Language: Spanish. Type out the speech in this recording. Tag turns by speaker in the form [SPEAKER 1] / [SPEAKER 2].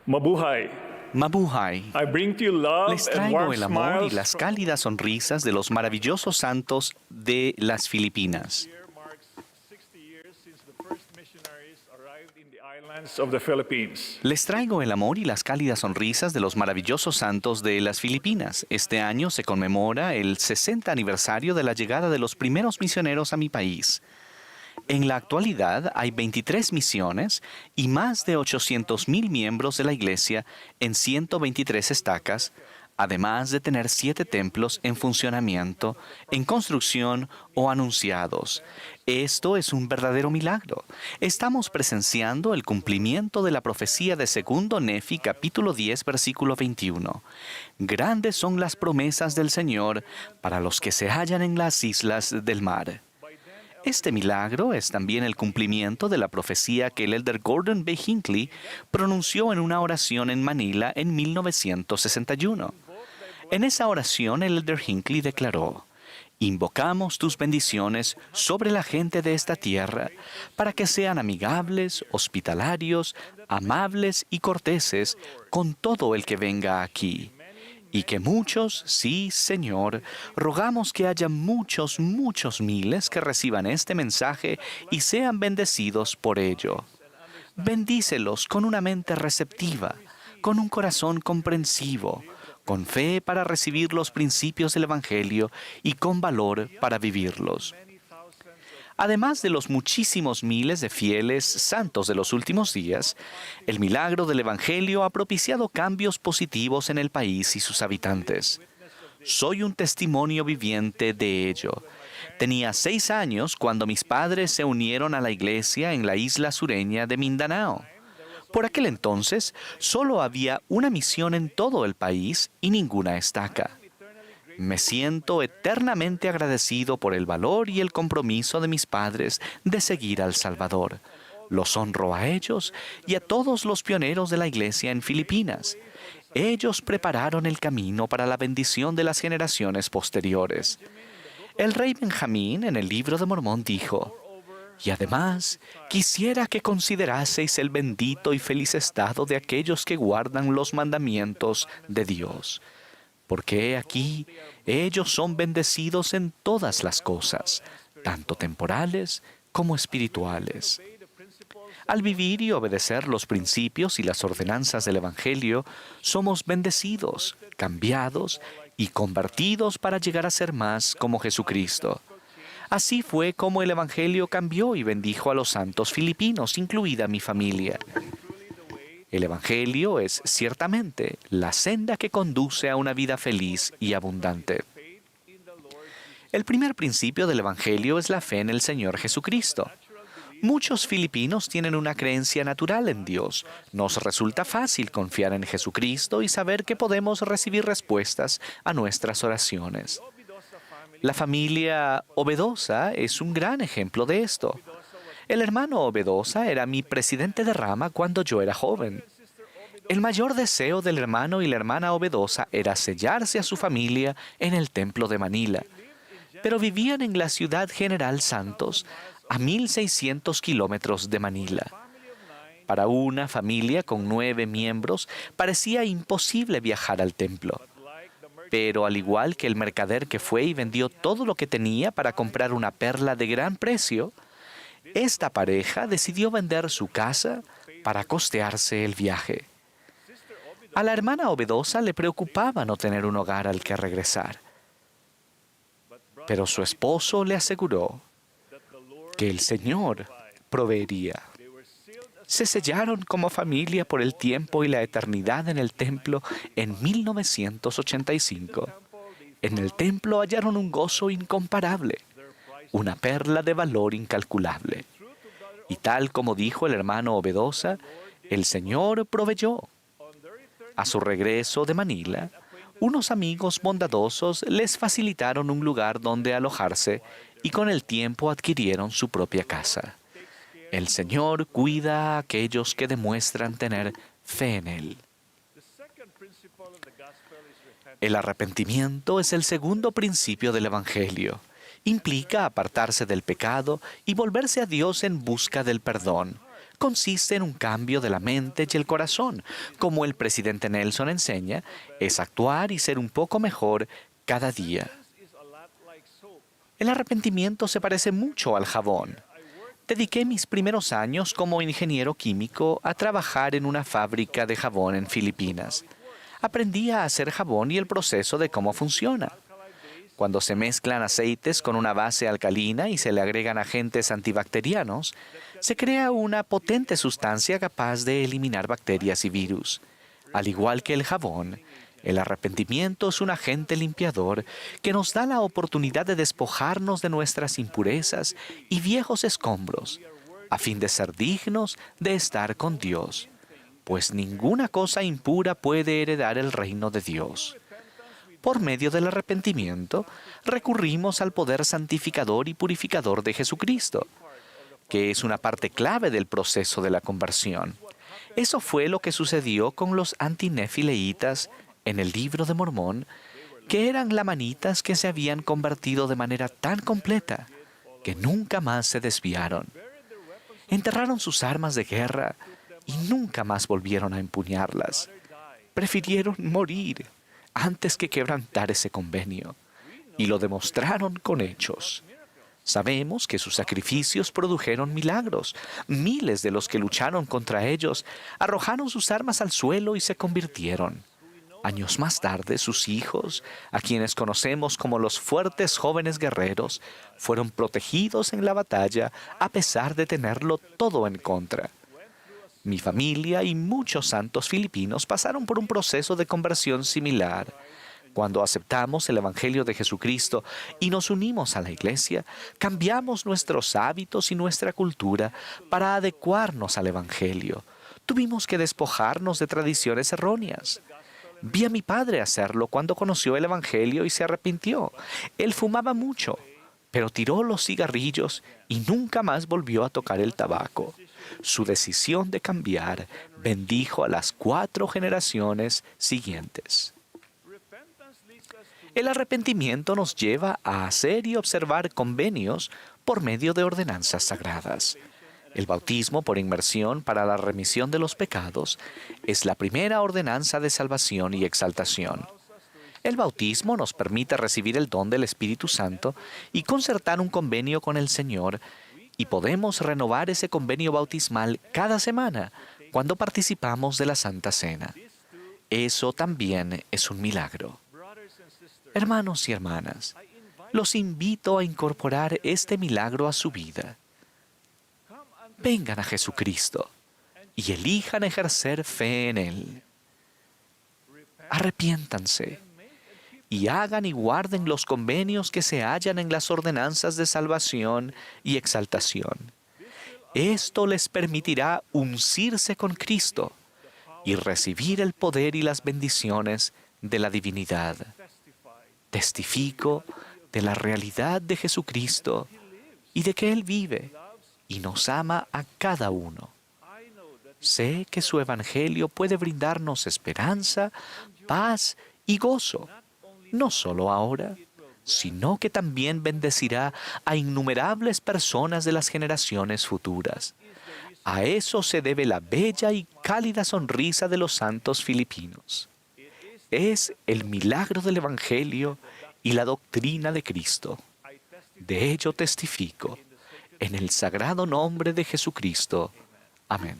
[SPEAKER 1] Mabuhay.
[SPEAKER 2] Mabuhay.
[SPEAKER 1] I bring to you love
[SPEAKER 2] Les
[SPEAKER 1] and
[SPEAKER 2] traigo
[SPEAKER 1] warm
[SPEAKER 2] el amor y
[SPEAKER 1] smiles
[SPEAKER 2] las
[SPEAKER 1] from
[SPEAKER 2] cálidas sonrisas de los maravillosos santos de las Filipinas.
[SPEAKER 1] year marks 60 years since the first missionaries arrived in the islands of the Philippines.
[SPEAKER 2] Les traigo el amor y las cálidas sonrisas de los maravillosos santos de las Filipinas. Este año se conmemora el 60 aniversario de la llegada de los primeros misioneros a mi país. En la actualidad hay 23 misiones y más de 800,000 miembros de la Iglesia en 123 estacas, además de tener 7 templos en funcionamiento, en construcción o anunciados. Esto es un verdadero milagro. Estamos presenciando el cumplimiento de la profecía de 2 Nefi, capítulo 10, versículo 21. Grandes son las promesas del Señor para los que se hallan en las islas del mar. Este milagro es también el cumplimiento de la profecía que el elder Gordon B. Hinckley pronunció en una oración en Manila en 1961. En esa oración el elder Hinckley declaró: «Invocamos tus bendiciones sobre la gente de esta tierra para que sean amigables, hospitalarios, amables y corteses con todo el que venga aquí. Y que muchos, sí, Señor, rogamos que haya muchos, muchos miles que reciban este mensaje y sean bendecidos por ello. Bendícelos con una mente receptiva, con un corazón comprensivo, con fe para recibir los principios del Evangelio y con valor para vivirlos». Además de los muchísimos miles de fieles santos de los últimos días, el milagro del Evangelio ha propiciado cambios positivos en el país y sus habitantes. Soy un testimonio viviente de ello. Tenía 6 años cuando mis padres se unieron a la iglesia en la isla sureña de Mindanao. Por aquel entonces, solo había una misión en todo el país y ninguna estaca. Me siento eternamente agradecido por el valor y el compromiso de mis padres de seguir al Salvador. Los honro a ellos y a todos los pioneros de la iglesia en Filipinas. Ellos prepararon el camino para la bendición de las generaciones posteriores. El rey Benjamín en el Libro de Mormón dijo: «Y además, quisiera que consideraseis el bendito y feliz estado de aquellos que guardan los mandamientos de Dios. Porque he aquí, ellos son bendecidos en todas las cosas, tanto temporales como espirituales». Al vivir y obedecer los principios y las ordenanzas del Evangelio, somos bendecidos, cambiados y convertidos para llegar a ser más como Jesucristo. Así fue como el Evangelio cambió y bendijo a los santos filipinos, incluida mi familia. El Evangelio es ciertamente la senda que conduce a una vida feliz y abundante. El primer principio del Evangelio es la fe en el Señor Jesucristo. Muchos filipinos tienen una creencia natural en Dios. Nos resulta fácil confiar en Jesucristo y saber que podemos recibir respuestas a nuestras oraciones. La familia Obedosa es un gran ejemplo de esto. El hermano Obedosa era mi presidente de rama cuando yo era joven. El mayor deseo del hermano y la hermana Obedosa era sellarse a su familia en el templo de Manila. Pero vivían en la ciudad General Santos, a 1,600 kilómetros de Manila. Para una familia con 9 miembros, parecía imposible viajar al templo. Pero al igual que el mercader que fue y vendió todo lo que tenía para comprar una perla de gran precio, esta pareja decidió vender su casa para costearse el viaje. A la hermana Obedosa le preocupaba no tener un hogar al que regresar. Pero su esposo le aseguró que el Señor proveería. Se sellaron como familia por el tiempo y la eternidad en el templo en 1985. En el templo hallaron un gozo incomparable, una perla de valor incalculable. Y tal como dijo el hermano Obedosa, el Señor proveyó. A su regreso de Manila, unos amigos bondadosos les facilitaron un lugar donde alojarse y con el tiempo adquirieron su propia casa. El Señor cuida a aquellos que demuestran tener fe en Él. El arrepentimiento es el segundo principio del Evangelio. Implica apartarse del pecado y volverse a Dios en busca del perdón, consiste en un cambio de la mente y el corazón. Como el presidente Nelson enseña, es actuar y ser un poco mejor cada día.
[SPEAKER 1] Is a lot like soap.
[SPEAKER 2] El arrepentimiento se parece mucho al jabón. Dediqué mis primeros años como ingeniero químico a trabajar en una fábrica de jabón en Filipinas. Aprendí a hacer jabón y el proceso de cómo funciona. Cuando se mezclan aceites con una base alcalina y se le agregan agentes antibacterianos, se crea una potente sustancia capaz de eliminar bacterias y virus. Al igual que el jabón, el arrepentimiento es un agente limpiador que nos da la oportunidad de despojarnos de nuestras impurezas y viejos escombros, a fin de ser dignos de estar con Dios, pues ninguna cosa impura puede heredar el reino de Dios. Por medio del arrepentimiento, recurrimos al poder santificador y purificador de Jesucristo, que es una parte clave del proceso de la conversión. Eso fue lo que sucedió con los antinefileitas en el libro de Mormón, que eran lamanitas que se habían convertido de manera tan completa que nunca más se desviaron. Enterraron sus armas de guerra y nunca más volvieron a empuñarlas. Prefirieron morir antes que quebrantar ese convenio, y lo demostraron con hechos. Sabemos que sus sacrificios produjeron milagros. Miles de los que lucharon contra ellos arrojaron sus armas al suelo y se convirtieron. Años más tarde, sus hijos, a quienes conocemos como los fuertes jóvenes guerreros, fueron protegidos en la batalla a pesar de tenerlo todo en contra. Mi familia y muchos santos filipinos pasaron por un proceso de conversión similar. Cuando aceptamos el Evangelio de Jesucristo y nos unimos a la Iglesia, cambiamos nuestros hábitos y nuestra cultura para adecuarnos al Evangelio. Tuvimos que despojarnos de tradiciones erróneas. Vi a mi padre hacerlo cuando conoció el Evangelio y se arrepintió. Él fumaba mucho, pero tiró los cigarrillos y nunca más volvió a tocar el tabaco. Su decisión de cambiar bendijo a las 4 generaciones siguientes. El arrepentimiento nos lleva a hacer y observar convenios por medio de ordenanzas sagradas. El bautismo por inmersión para la remisión de los pecados es la primera ordenanza de salvación y exaltación. El bautismo nos permite recibir el don del Espíritu Santo y concertar un convenio con el Señor, y podemos renovar ese convenio bautismal cada semana cuando participamos de la Santa Cena. Eso también es un milagro. Hermanos y hermanas, los invito a incorporar este milagro a su vida. Vengan a Jesucristo y elijan ejercer fe en Él. Arrepiéntanse y hagan y guarden los convenios que se hallan en las ordenanzas de salvación y exaltación. Esto les permitirá uncirse con Cristo y recibir el poder y las bendiciones de la divinidad. Testifico de la realidad de Jesucristo y de que Él vive y nos ama a cada uno. Sé que su Evangelio puede brindarnos esperanza, paz y gozo, no solo ahora, sino que también bendecirá a innumerables personas de las generaciones futuras. A eso se debe la bella y cálida sonrisa de los santos filipinos. Es el milagro del Evangelio y la doctrina de Cristo. De ello testifico, en el sagrado nombre de Jesucristo. Amén.